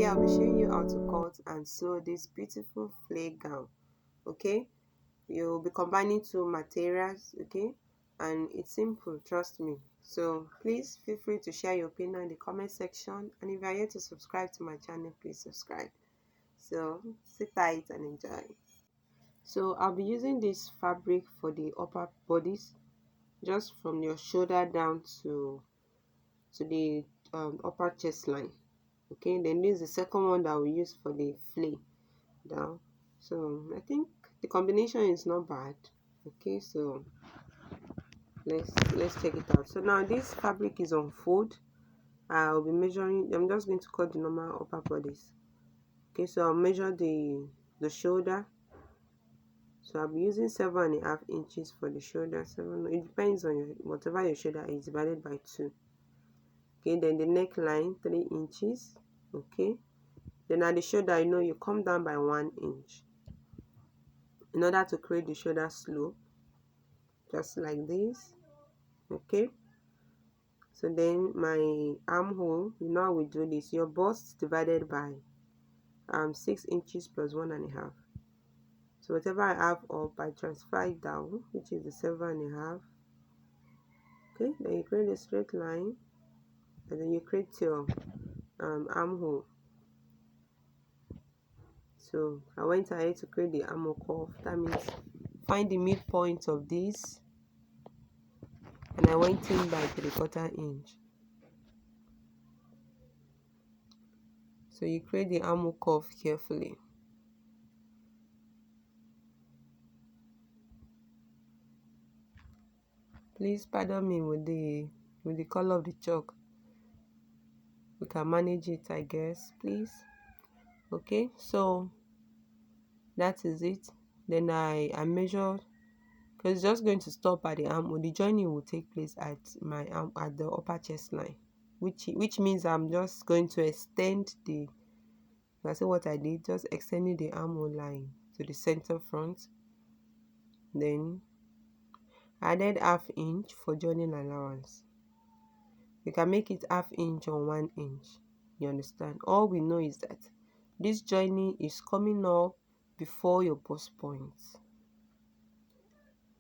I'll be showing you how to cut and sew this beautiful flare gown. Okay, you'll be combining two materials. Okay, and it's simple, trust me. So please feel free to share your opinion in the comment section, and if you are yet to subscribe to my channel, please subscribe. So sit tight and enjoy. So I'll be using this fabric for the upper bodice, just from your shoulder down to the upper chest line. Okay, then this is the second one that we use for the flare down. So I think the combination is not bad. Okay, so let's check it out. So now this fabric is on fold. I'll be measuring. I'm just going to cut the normal upper bodice. Okay, so I'll measure the shoulder. So I'll be using 7.5 inches for the shoulder. It depends on whatever your shoulder is, divided by 2. Okay, then the neckline 3 inches. Okay, then at the shoulder, you come down by 1 inch in order to create the shoulder slope, just like this. Okay, so then my armhole, how we do this. Your bust divided by 6 inches plus 1.5. So whatever I have up, I transfer it down, which is the 7.5. Okay, then you create a straight line, and then you create your armhole. So I went ahead to create the armhole curve. That means find the midpoint of this, and I went in by 3/4 inch. So you create the armhole curve carefully. Please pardon me with the color of the chalk. We can manage it, I guess, please. Okay, so that is it. Then I measure, because it's just going to stop at the armhole. The joining will take place at my arm, at the upper chest line, which means I'm just going to extend the, that's what I did, just extending the armhole line to the center front. Then added 1/2 inch for joining allowance. You can make it 1/2 inch or 1 inch. You understand? All we know is that this joining is coming up before your bust point.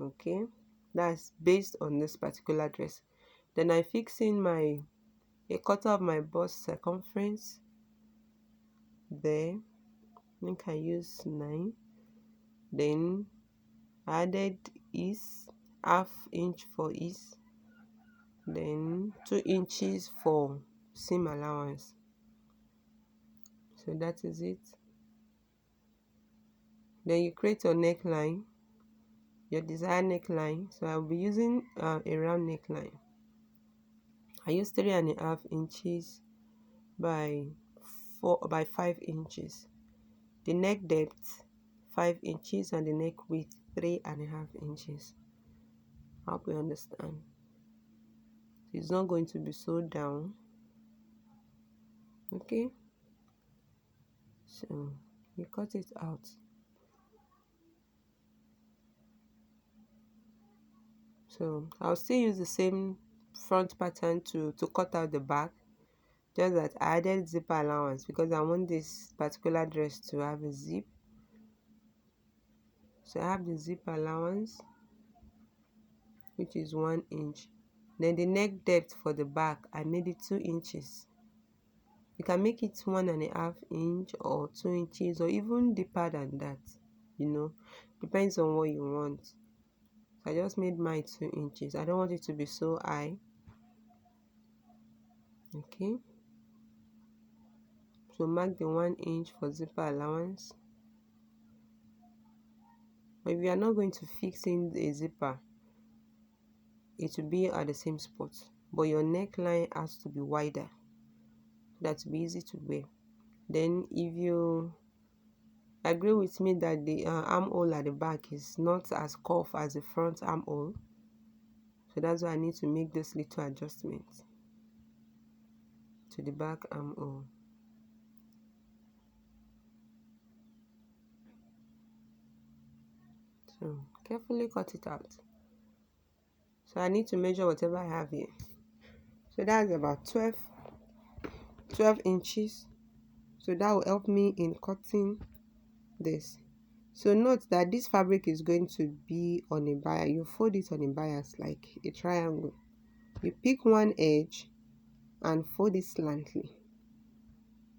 Okay, that's based on this particular dress. Then I fix in a quarter of my bust circumference there. I think I use 9. Then added is 1/2 inch for ease, then 2 inches for seam allowance. So that is it. Then you create your neckline, your desired neckline. So I'll be using a round neckline. I use 3.5 inches by 5 inches. The neck depth 5 inches and the neck width 3.5 inches. I hope you understand. It's not going to be sewed down. Okay, so you cut it out. So I'll still use the same front pattern to cut out the back, just that I added zipper allowance because I want this particular dress to have a zip. So I have the zip allowance, which is 1 inch. Then the neck depth for the back, I made it 2 inches. You can make it 1.5 inch or 2 inches or even deeper than that, depends on what you want. So I just made mine 2 inches. I don't want it to be so high. Okay, so mark the 1 inch for zipper allowance. But if you are not going to fix in a zipper, it will be at the same spot, but your neckline has to be wider. That will be easy to wear. Then if you agree with me that the armhole at the back is not as curved as the front armhole, so that's why I need to make this little adjustment to the back armhole. So carefully cut it out. So I need to measure whatever I have here. So that's about 12 inches. So that will help me in cutting this. So note that this fabric is going to be on a bias. You fold it on a bias like a triangle. You pick one edge and fold it slightly,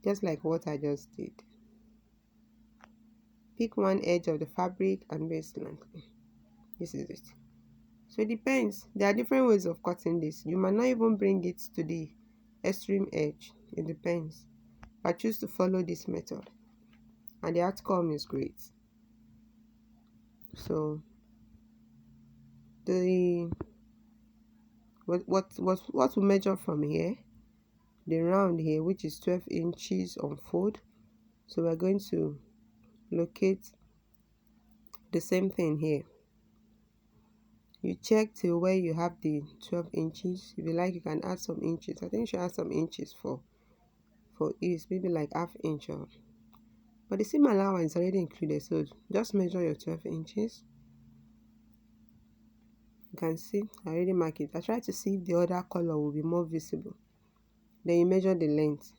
just like what I just did. Pick one edge of the fabric and base slightly. This is it. So it depends. There are different ways of cutting this. You might not even bring it to the extreme edge. It depends. I choose to follow this method and the outcome is great. So the what we measure from here, the round here, which is 12 inches on fold. So we're going to locate the same thing here. You check till where you have the 12 inches. If you like, you can add some inches. I think you should add some inches for ease, maybe like half inch or, but the seam allowance is already included, so just measure your 12 inches. You can see I already mark it. I try to see if the other color will be more visible. Then you measure the length.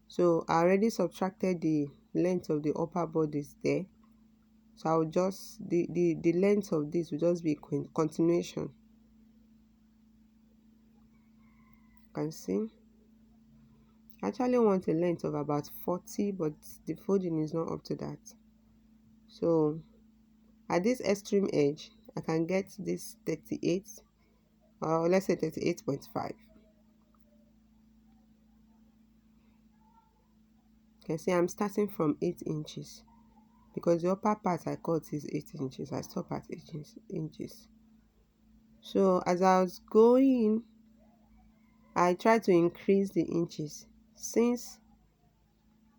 So I already subtracted the length of the upper bodice there. So I'll just the length of this will just be continuation. You can see I actually want a length of about 40, but the folding is not up to that. So at this extreme edge, I can get this 38, or let's say 38.5. You can see I'm starting from 8 inches because the upper part I cut is 8 inches. I stop at 8 inches. So as I was going, I tried to increase the inches since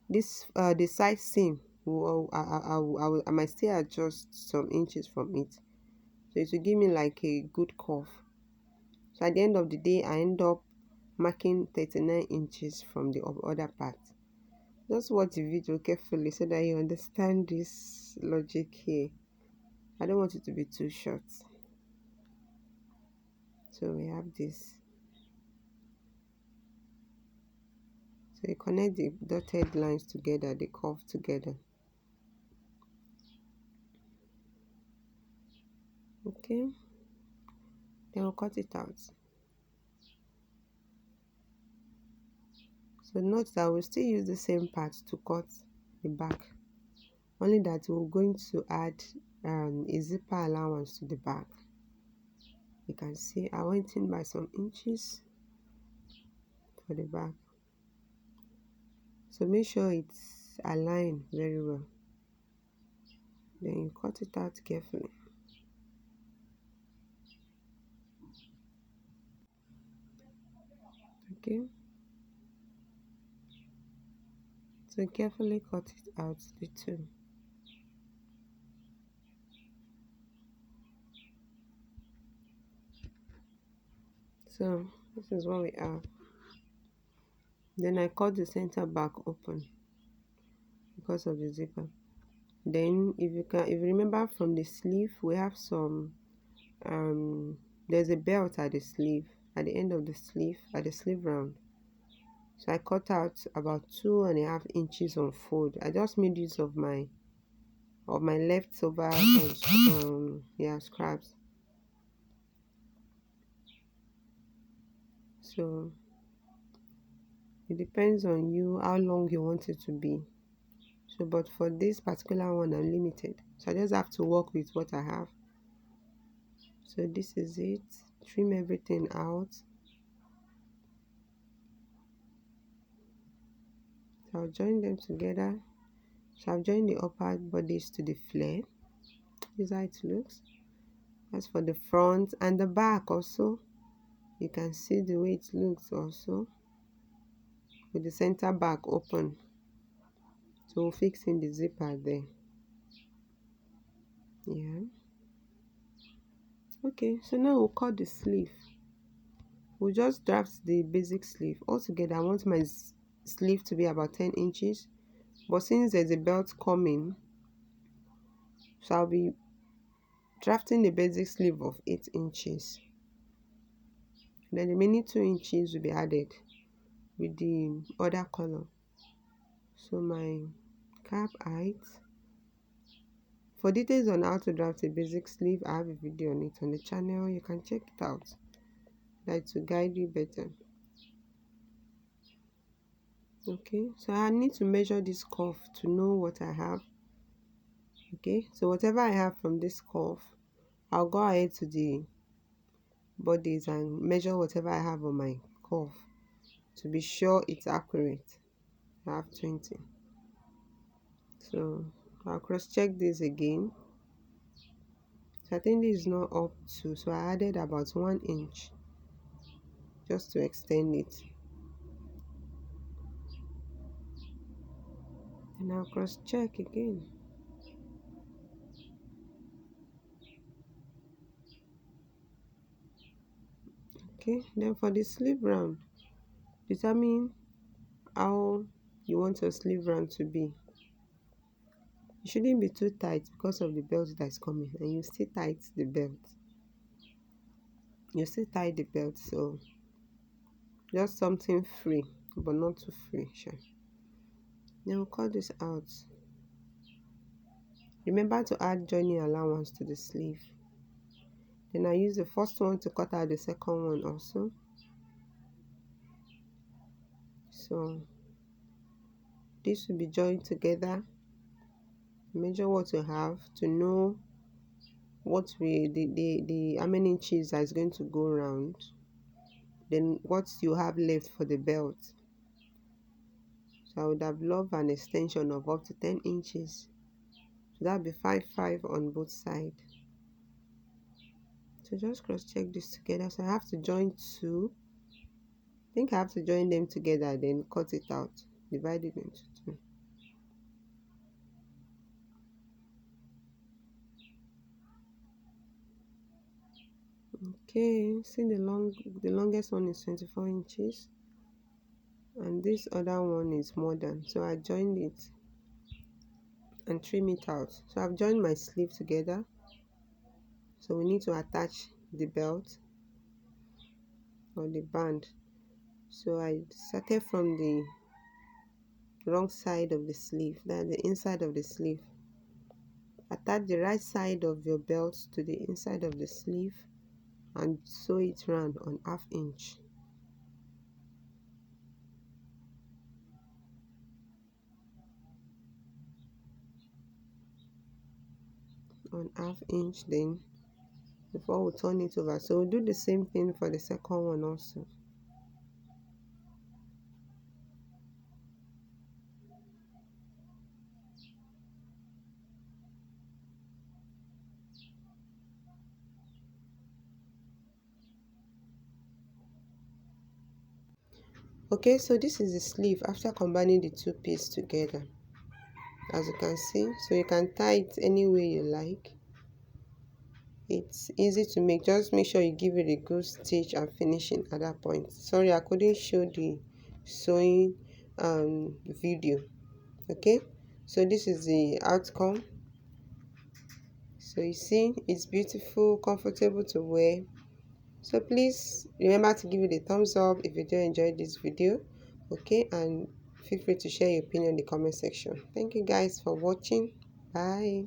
this the side seam I might still adjust some inches from it, so it will give me like a good curve. So at the end of the day, I end up marking 39 inches from the other part. Just watch the video carefully so that you understand this logic here. I don't want it to be too short. So we have this. So you connect the dotted lines together, the curve together. Okay, then we'll cut it out. So note that we'll still use the same part to cut the back, only that we're going to add a zipper allowance to the back. You can see I went in by some inches for the back. So make sure it's aligned very well. Then you cut it out carefully. Okay. So carefully cut it out, the two. So this is what we have. Then I cut the center back open because of the zipper. Then if you remember from the sleeve, we have some there's a belt at the sleeve, at the end of the sleeve, at the sleeve round. So I cut out about 2.5 inches on fold. I just made use of my leftover scraps. So it depends on you how long you want it to be. So but for this particular one, I'm limited, so I just have to work with what I have. So this is it. Trim everything out. So I'll join them together. So I've joined the upper bodice to the flare. This is how it looks. That's for the front and the back also. You can see the way it looks also, with the center back open. So we'll fix in the zipper there. Yeah. Okay, so now we'll cut the sleeve. We'll just draft the basic sleeve. Altogether, I want my sleeve to be about 10 inches. But since there's a belt coming, so I'll be drafting the basic sleeve of 8 inches. Then the remaining 2 inches will be added with the other color. So my cap height. For details on how to draft a basic sleeve, I have a video on it on the channel. You can check it out. That will guide you better. Okay, so I need to measure this cuff to know what I have. Okay, so whatever I have from this cuff, I'll go ahead to the bodies and measure whatever I have on my cuff to be sure it's accurate. I have 20. So I'll cross check this again. So I think this is not up to, so I added about 1 inch just to extend it. And I'll cross check again. Okay, then for the sleeve round, determine how you want your sleeve round to be. It shouldn't be too tight because of the belt that's coming, and you still tight the belt. You still tie the belt, so just something free, but not too free. Sure. Then we'll cut this out. Remember to add joining allowance to the sleeve. Then I use the first one to cut out the second one also. So this will be joined together. Measure what you have to know what we the how many inches that is going to go around. Then what you have left for the belt. So I would have loved an extension of up to 10 inches. So that would be 5 on both sides. So just cross check this together. So I have to join two. I think I have to join them together, then cut it out, divide it into two. Okay, see the longest one is 24 inches, and this other one is more than, so I joined it and trim it out. So I've joined my sleeve together. So we need to attach the belt or the band. So I started from the wrong side of the sleeve, that's the inside of the sleeve. Attach the right side of your belt to the inside of the sleeve and sew it round on 1/2 inch. On 1/2 inch, then before we turn it over. So we'll do the same thing for the second one also. Okay, so this is the sleeve after combining the two pieces together, as you can see. So you can tie it any way you like. It's easy to make. Just make sure you give it a good stitch and finishing at that point. Sorry, I couldn't show the sewing video. Okay, so this is the outcome. So you see, it's beautiful, comfortable to wear. So please remember to give it a thumbs up if you do enjoy this video. Okay, and feel free to share your opinion in the comment section. Thank you guys for watching. Bye.